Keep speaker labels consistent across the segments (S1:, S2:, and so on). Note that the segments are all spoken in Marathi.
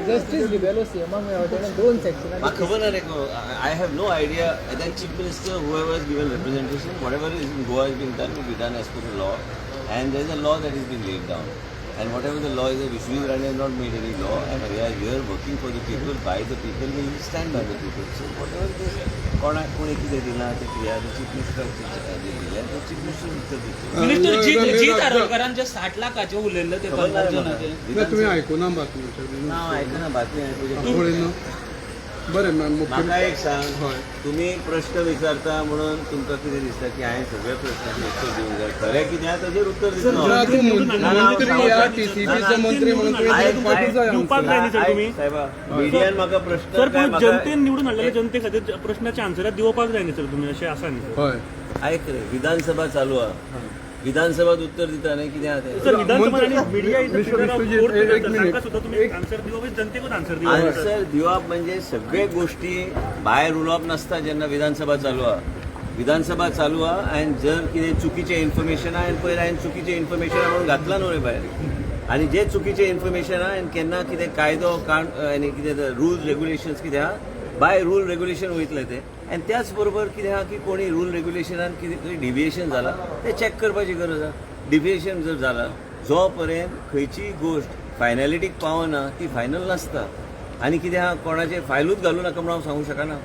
S1: Justice develops among दोन section.
S2: I have no idea. The chief minister, whoever has given representation, whatever is in Goa is being done will be done as per the law, and there is a law that has been laid down. And whatever the law is, Vishnu Rani has not made any law, and we are here working for the people, by the people, we will stand by the people. So whatever this, कोणी किती दिला ते क्रिया चीफ मिनिस्टर दिले तो चीफ मिनिस्टर उत्तर देतो.
S3: मिनिस्टर जी आरोपकरांचे 60 लाखाचे उरलेले ते
S4: तुम्ही ऐकू ना बातमी
S2: ऐकू ना बातमी
S4: बरें
S2: म्हाका एक सांग, तुम्ही प्रश्न विचारता म्हणून तुमकां कितें दिसता की हांवें सगळे प्रश्नांची उत्तर दिवंक जाय, खरें कितें आहा ताजेर उत्तर दितलो. साहेबा मिडियान म्हाका प्रश्न
S3: जनतेन निवडून हाडलेले जनते खातीर प्रश्नाचे आन्सर दिवपाक जाय न्ही सर तुमी, अशें आसा न्ही.
S2: आयक रे, विधानसभा चालू आहा, विधानसभात उत्तर दिता न्ही कितें आहा आन्सर दिवप म्हणजे सगळे गोष्टी भायर उलोवप नासता. जेन्ना विधानसभा चालू आहा, विधानसभा चालू आहा, आनी जर कितें चुकीचें इन्फॉर्मेशन आहा, आनी पयर हांवें चुकीचें इन्फॉर्मेशन आहा म्हणून घातला न्हू रे भायर, आनी जे चुकीचें इन्फॉर्मेशन आहा आनी केन्ना कितें कायदो आनी कितें रुल्स रेग्युलेशन्स कितें आहा, बाय रूल रेग्युलेशन वयतले ते, आनी त्याच बरोबर कितें आहा की कोणी रूल रेग्युलेशनान कितें डिविएशन जाला ते चॅक करपाची गरज आहा. डिविएशन जर जाला, जो पर्यंत खंयची गोश्ट फायनलिटीक पावना ती फायनल नासता, आनी कितें आहा कोणाचेर फायलूच घालूं नाका म्हणून हांव सांगूंक शकना.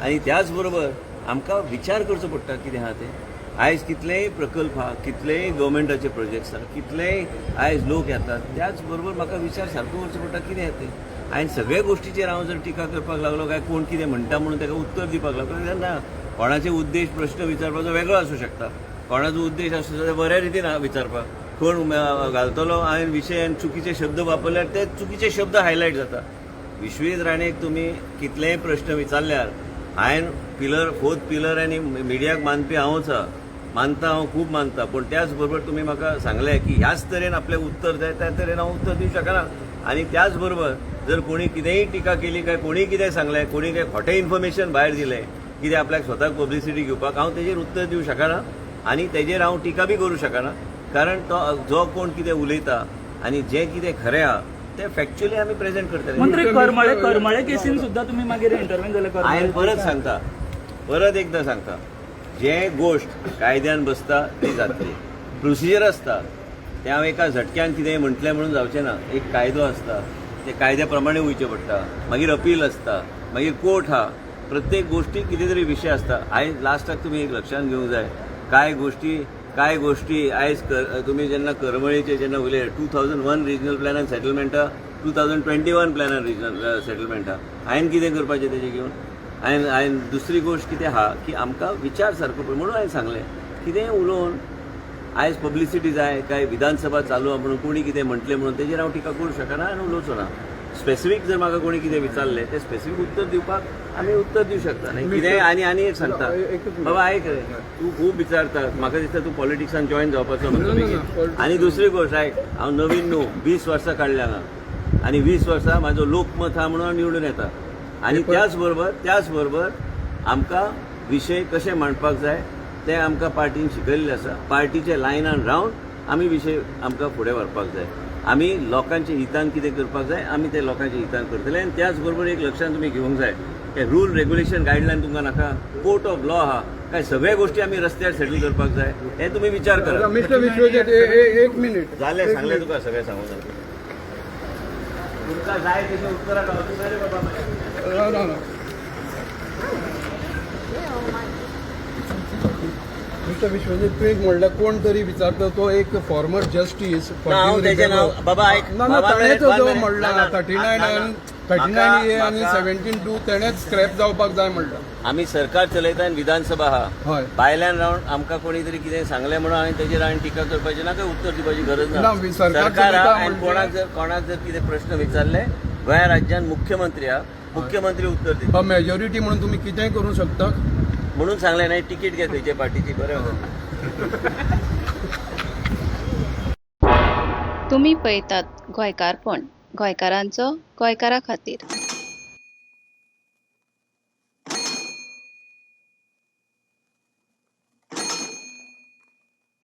S2: आनी त्याच बरोबर आमकां विचार करचो पडटा कितें आहा तें. आयज कितलेय प्रकल्प आहा, कितलेय गव्हर्मेंटाचे प्रोजेक्ट्स आहा, कितलेय आयज लोक येतात, त्याच बरोबर म्हाका विचार सारको करचो पडटा कितें येते. आनी सगळे गोश्टीचेर हांव जर टिका करपाक लागलो काय कोण कितें म्हणटा म्हणून ताका उत्तर दिवपाक लागलो तेन्ना कोणाचे उद्देश प्रश्न विचारपाचो वेगळो आसूं शकता. कोणाचो उद्देश आसूं शकता बऱ्या रितीन विचारपाक, कोण घालतलो हांवें विशय आनी चुकीचे शब्द वापरल्यार ते चुकीचे शब्द हायलायट जाता. विश्वेश राणेक तुमी कितलेय प्रश्न विचारल्यार हांवें पिलर 4th पिलर आनी मिडियाक मानपी हांवूच आहा, मानता, हांव खूब मानता, पूण त्याच बरोबर तुमी म्हाका सांगलें की ह्याच तरेन आपलें उत्तर जाय त्या तरेन हांव उत्तर दिवंक शकना. आनी त्याच बरोबर जर कोणी कितेंय टिका केली काय कोणी कितें सांगलें, कोणी काय खोटें इन्फॉर्मेशन भायर दिलें कितें आपल्याक स्वताक पब्लिसिटी घेवपाक, हांव तेजेर उत्तर दिवंक शकना आनी तेजेर हांव टिका बी करूं शकना. कारण तो जो कोण कितें उलयता आनी जें कितें खरें आहा तें फॅक्च्युअली आमी प्रेझेंट करतले.
S3: मंत्री करमाळे केसीन सुद्दां तुमी मागीर इंटरव्यू जाल्यार
S2: हांवें परत सांगता, परत एकदां सांगता, जे गोश्ट कायद्यान बसता ती जातली, प्रोसिजर आसता तें हांव एका झटक्यान कितेंय म्हटलें म्हणून जावचें ना. एक कायदो आसता, ते कायद्या प्रमाणे वयचें पडटा, मागीर अपील आसता, मागीर कोर्ट आहा, प्रत्येक गोष्टी कितें तरी विशय आसता. आयज लास्टाक तुमी एक लक्षात घेवंक जाय, कांय गोष्टी आयज तुमी जेन्ना करमळीचे जेन्ना उलयले 2001 रिजनल प्लॅन एंड सेटलमेंट आहा, 2021 प्लॅन एंड रिजनल सेटलमेंट आहा, हांवें कितें करपाचें तेजें घेवन. हांवें दुसरी गोश्ट कितें आहा की आमकां विचार सारको पडटा म्हणून हांवें सांगलें कितेंय उलोवन आयज पब्लिसिटी जाय काय विधानसभा चालू आहा म्हणून कोणी कितें म्हटलें म्हणून तेजेर हांव टिका करूं शकना आनी उलोवचो ना. स्पेसिफीक जर म्हाका कोणी कितें विचारलें तें स्पेसिफीक उत्तर दिवपाक आमी उत्तर दिवंक शकता. कितेंय आनी एक सांगता, बाबा आयक रे, तूं खूब विचारता, म्हाका दिसता तूं पॉलिटिक्सान जॉयन जावपाचो म्हणटा. आनी दुसरी गोश्ट आयक, हांव नवीन न्हू, 20 वर्सां काडल्या हांगा आनी 20 वर्सां म्हाजो लोकमत आहा म्हणून हांव निवडून येता. आनी त्याच बरोबर आमकां विशय कशे मांडपाक जाय ते आमकां पार्टीन शिकयल्लें आसा. पार्टीचे लायनान रावन आमी विशय आमकां फुडें व्हरपाक जाय. आमी लोकांच्या हितान कितें करपाक जाय आमी ते लोकांच्या हितान करतले. आनी त्याच बरोबर एक लक्षांत तुमी घेवंक जाय की रूल रेग्युलेशन गायडलायन तुमकां नाका, कोर्ट ऑफ लॉ आहा काय सगळे गोष्टी आमी रस्त्यार सेटल करपाक जाय हे तुमी विचार करा.
S4: मिस्टर विश्वजीत एक मिनिट
S2: जालें, सांगलें तुका सगळें सांगून जालें. तुमकां जाय तशें उत्तरां गावतलीं रे बाबा.
S4: मिस्टर विश्वजीत तूं एक म्हणल्यार कोण तरी विचारता तो एक फॉर्मर जस्टीस
S2: बाबा
S4: ताणेच जो म्हणला 39A आनी 17(2) तेणेच स्क्रॅप जावपाक जाय म्हणटा.
S2: आमी सरकार चलयता आनी विधानसभा आहा, भायल्यान रावन आमकां कोणी तरी कितें सांगलें म्हणून हांवें तेजेर हांवें टिका करपाची ना काय उत्तर दिवपाची गरज ना. सरकार आहा आनी कोणाक जर कितें प्रश्न विचारले गोंया राज्यान मुख्यमंत्री आहा, मुख्यमंत्री उत्तर दिता.
S4: मेजॉरिटी म्हणून तुमी कितेंय करूंक शकता
S2: म्हणून सांगलें नाही तिकीट घे खंयचे पार्टीची. बरें
S5: तुम्ही पळयतात गोंयकारपण, गोंयकारांचो गोंयकारा खातीर.